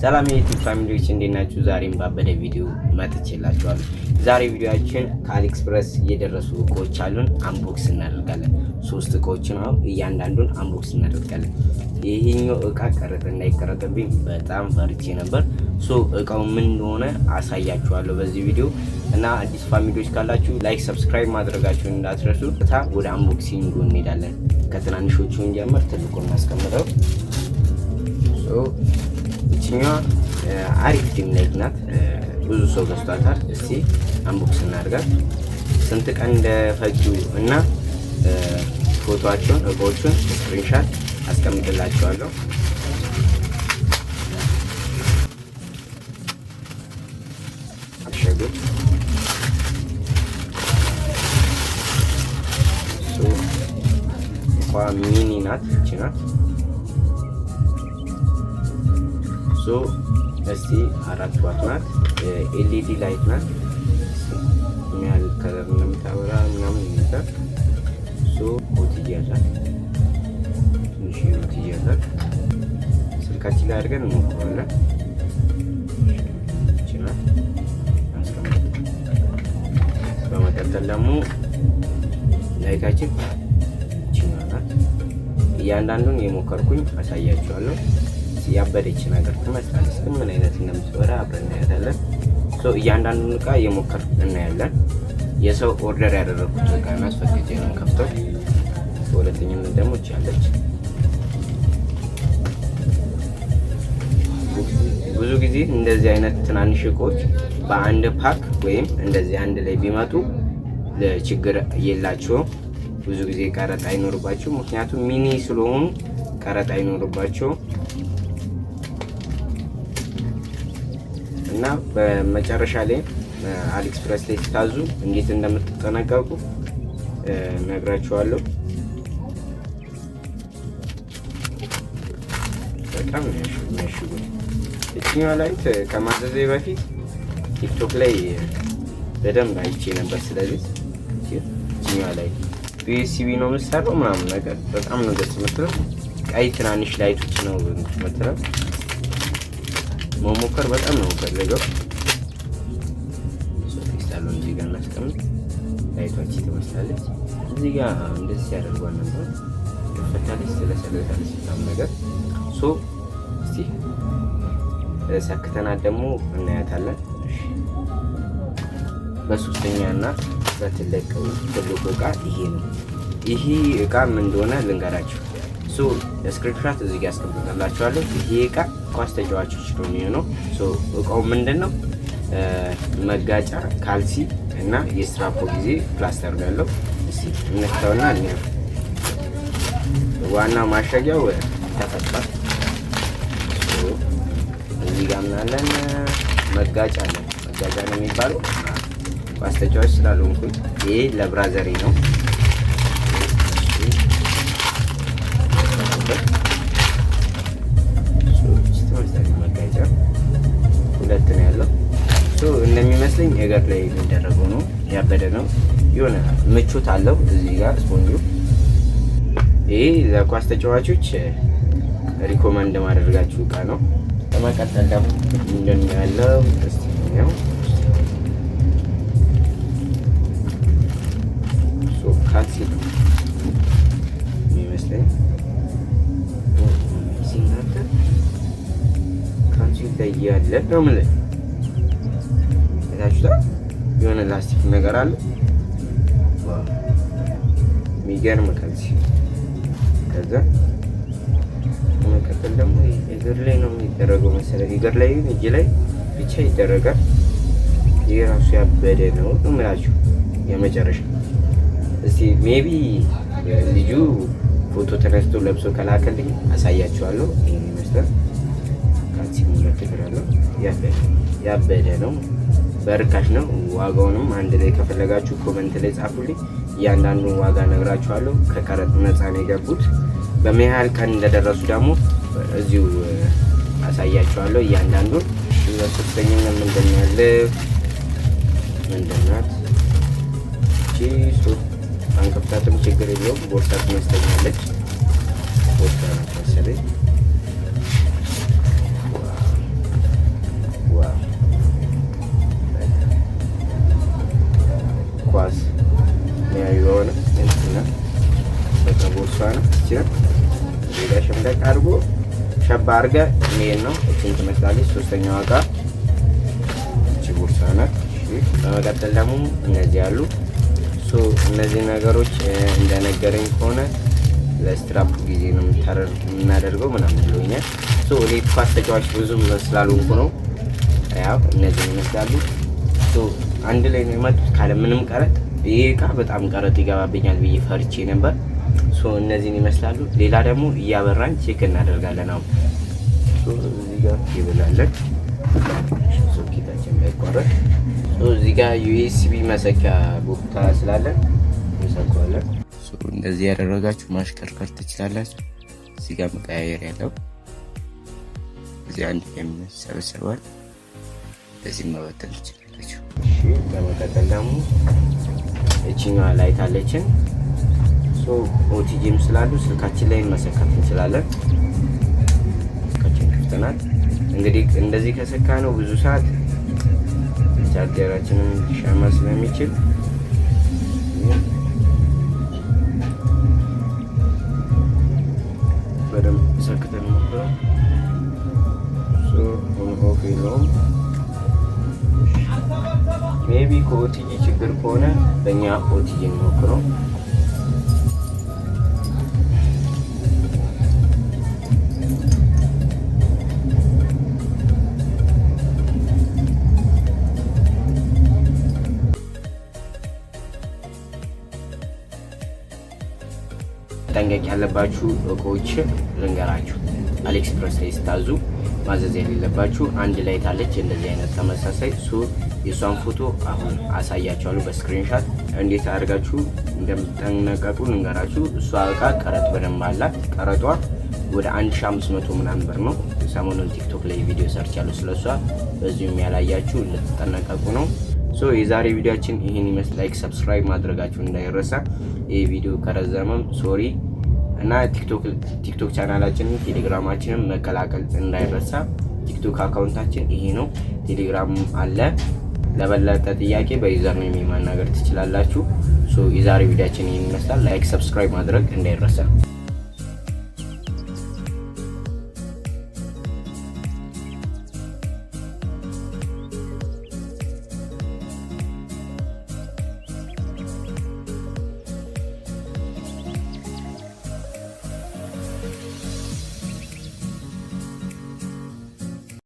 ሰላም የዩቲዩብ ፋሚሊዎች እንዴት ናችሁ? ዛሬም ባበደ ቪዲዮ መጥቼላችኋለሁ። ዛሬ ቪዲዮአችን ከአሊኤክስፕረስ የደረሱ እቃዎች አሉን፣ አንቦክስ እናደርጋለን። 3 እቃዎችን ነው፣ እያንዳንዱን አንቦክስ እናደርጋለን። ይሄኛው እቃ ቀረጥ እንዳይቀረጥብኝ በጣም ፈርቼ ነበር። እቃው ምን እንደሆነ አሳያችኋለሁ በዚህ ቪዲዮ እና አዲስ ፋሚሊዎች ካላችሁ ላይክ፣ ሰብስክራይብ ማድረጋችሁን እንዳትረሱ። ወደ አንቦክሲንግ እንሄዳለን። ከትናንሾቹ እንጀምር፣ ትልቁን እናስቀምጠው። ይችኛዋ አሪፍ ዲም ላይት ናት። ብዙ ሰው ገዝቷታል። እስቲ አንቦክስ እናድርጋት። ስንት ቀን እንደፈጁ እና ፎቶአቸውን እቃዎቹን ስክሪንሻት አስቀምጥላችኋለሁ። አሸጉት ሚኒ ናት። ይቺ ናት። እስቲ 4 ዋት ናት። ኤልኢዲ ላይት ናት። የሚያል ከለር እንደምታበራ ምናምን ይመስላል። ኦቲጂያታል ትንሽ ኦቲጂያታል። ስልካችን ላይ አድርገን እንሞክራለን። ይችላል። በመቀጠል ደግሞ ላይታችን ይችላል ናት። እያንዳንዱን የሞከርኩኝ አሳያችኋለሁ። ያበደች ነገር ትመስላለች፣ ግን ምን አይነት እንደምትበራ አብረን እናያለን። እያንዳንዱን እቃ እየሞከር እናያለን። የሰው ኦርደር ያደረኩት እቃ ነው፣ አስፈቅጄ ነው ከፍተው። በሁለተኛነት ደግሞ ይቻለች። ብዙ ጊዜ እንደዚህ አይነት ትናንሽ እቃዎች በአንድ ፓክ ወይም እንደዚህ አንድ ላይ ቢመጡ ለችግር የላቸውም። ብዙ ጊዜ ቀረጥ አይኖርባቸው፣ ምክንያቱም ሚኒ ስለሆኑ ቀረጥ አይኖርባቸው እና በመጨረሻ ላይ አሊኤክስፕረስ ላይ ስታዙ እንዴት እንደምትጠነቀቁ ነግራችኋለሁ። በጣም የሚያሽጉት እችኛዋ ላይት ከማዘዜ በፊት ቲክቶክ ላይ በደንብ አይቼ ነበር። ስለዚህ እችኛዋ ላይት ዩኤስቢ ነው የምትሰራው ምናምን ነገር በጣም ነው ደስ የምትለው። ቀይ ትናንሽ ላይቶች ነው የምትለው። መሞከር በጣም ነው ፈልገው። ሶፊስታሉን እዚህ ጋር እናስቀምጥ። ላይቷች ትመስላለች። እዚህ ጋር እንደዚህ ያደርጓል ነበር። ተፈታለች፣ ስለሰለታለች በጣም ነገር። እስቲ ሰክተናት ደግሞ እናያታለን። በሶስተኛ እና በትልቁ እቃ ይሄ ነው። ይሄ እቃ ምን እንደሆነ ልንገራችሁ። ስክሪንሾት እዚህ ጋር አስቀምጥላችኋለሁ። ይሄ እቃ ኳስ ተጫዋቾች ነው የሚሆነው። እቃው ምንድነው? መጋጫ፣ ካልሲ እና የስትራፖ ጊዜ ፕላስተር ያለው። እስቲ እንከታውና እንያ ዋና ማሸጊያው ተፈቷል። እዚህ ጋር ምናለን መጋጫ አለ። መጋጫ ነው የሚባለው። ኳስ ተጫዋች ስላልሆንኩኝ ይሄ ለብራዘሪ ነው። ሁለት ነው ያለው። እንደሚመስለኝ እግር ላይ የሚደረገው ነው። ያበደ ነው። የሆነ ምቾት አለው። እዚህ ጋር ስፖንጁ ይሄ ለኳስ ተጫዋቾች ሪኮመንድ ማድረጋችሁ እቃ ነው። በመቀጠል ደግሞ ምንድን ነው ያለው? እስቲ ነው ካልሲ የሚመስለኝ ሲናገር ላይ ያለ ነው። ምን ለታችሁታ የሆነ ላስቲክ ነገር አለ። የሚገርም ካልሲ። ከዛ በመቀጠል ደግሞ እግር ላይ ነው የሚደረገው መሰለኝ። እግር ላይ እጅ ላይ ብቻ ይደረጋል። ይሄ ራሱ ያበደ ነው የምላችሁ። የመጨረሻ እስቲ ሜቢ ልጁ ፎቶ ተነስቶ ለብሶ ከላከልኝ አሳያችኋለሁ። ይሄን ይመስላል። ያበደ ነው። በርካሽ ነው። ዋጋውንም አንድ ላይ ከፈለጋችሁ ኮመንት ላይ ጻፉልኝ። እያንዳንዱን ዋጋ ነግራችኋለሁ። ከቀረጥ ነፃ ነው የገቡት። በምን ያህል ቀን እንደደረሱ ደግሞ እዚሁ አሳያችኋለሁ እያንዳንዱን። በሶስተኛነት ምንድን ነው ያለ? ምንድን ናት እቺ? አንከፍታትም፣ ችግር የለውም። ቦርሳ ትመስለኛለች። ቦርሳ ናት መሰለኝ። አድርገህ መሄድ ነው። እቺን ትመስላለች። ሶስተኛዋ እቃ እቺ ቦርሳ ናት። በመቀጠል ደግሞ እነዚህ አሉ። እነዚህ ነገሮች እንደነገረኝ ከሆነ ለስትራፕ ጊዜ ነው የምናደርገው ምናምን ብሎኛል። እኔ ኳስ ተጫዋች ብዙም ስላልሆንኩ ነው። ያው እነዚህ ይመስላሉ። አንድ ላይ ነው የመጡት ካለ ምንም ቀረጥ። ይሄ እቃ በጣም ቀረጥ ይገባብኛል ብዬ ፈርቼ ነበር። እነዚህን ይመስላሉ። ሌላ ደግሞ እያበራን ቼክ እናደርጋለን። አሁን እዚህ ጋር ይብላለን ሶኬታችን እንዳይቋረጥ። እዚህ ጋር ዩኤስቢ መሰኪያ ቦታ ስላለን እንሰካዋለን። እንደዚህ ያደረጋችሁ ማሽከርከር ትችላላችሁ። እዚህ ጋር መቀያየር ያለው እዚህ አንድ የሚሰበሰባል። በዚህ መበተን ትችላላችሁ። በመቀጠል ደግሞ እቺኛዋ ላይት አለችን። ኦቲጂም ስላሉ ስልካችን ላይ መሰካት እንችላለን። ስልካችን ክፍት ናት። እንግዲህ እንደዚህ ከሰካ ነው ብዙ ሰዓት ቻርጀራችንን ሊሻማ ስለሚችል በደንብ ሰክተን ሞክረው። ኦፍ የለውም። ሜቢ ከኦቲጂ ችግር ከሆነ በእኛ ኦቲጂ ሞክረው። ጠንቀቅ ያለባችሁ እቃዎች ልንገራችሁ። አሊኤክስፕረስ ላይ ስታዙ ማዘዝ የሌለባችሁ አንድ ላይ ታለች እንደዚህ አይነት ተመሳሳይ የሷን ፎቶ አሁን አሳያችኋለሁ በስክሪንሻት እንዴት አድርጋችሁ እንደምትጠነቀቁ ልንገራችሁ። እሷ እቃ ቀረጥ በደንብ አላት። ቀረጧ ወደ 1500 ምናምን ብር ነው። ሰሞኑን ቲክቶክ ላይ ቪዲዮ ሰርች ያለው ስለሷ፣ በዚሁም ያላያችሁ እንድትጠነቀቁ ነው። የዛሬ ቪዲዮአችን ይሄን ይመስል። ላይክ ሰብስክራይብ ማድረጋችሁ እንዳይረሳ። ይሄ ቪዲዮ ከረዘመም ሶሪ እና ቲክቶክ ቻናላችንን ቴሌግራማችንን መቀላቀል እንዳይረሳ። ቲክቶክ አካውንታችን ይሄ ነው። ቴሌግራም አለ። ለበለጠ ጥያቄ በዩዘር ኔም ማናገር ትችላላችሁ። የዛሬ ቪዲዮአችን ይሄን ይመስላል። ላይክ ሰብስክራይብ ማድረግ እንዳይረሳ።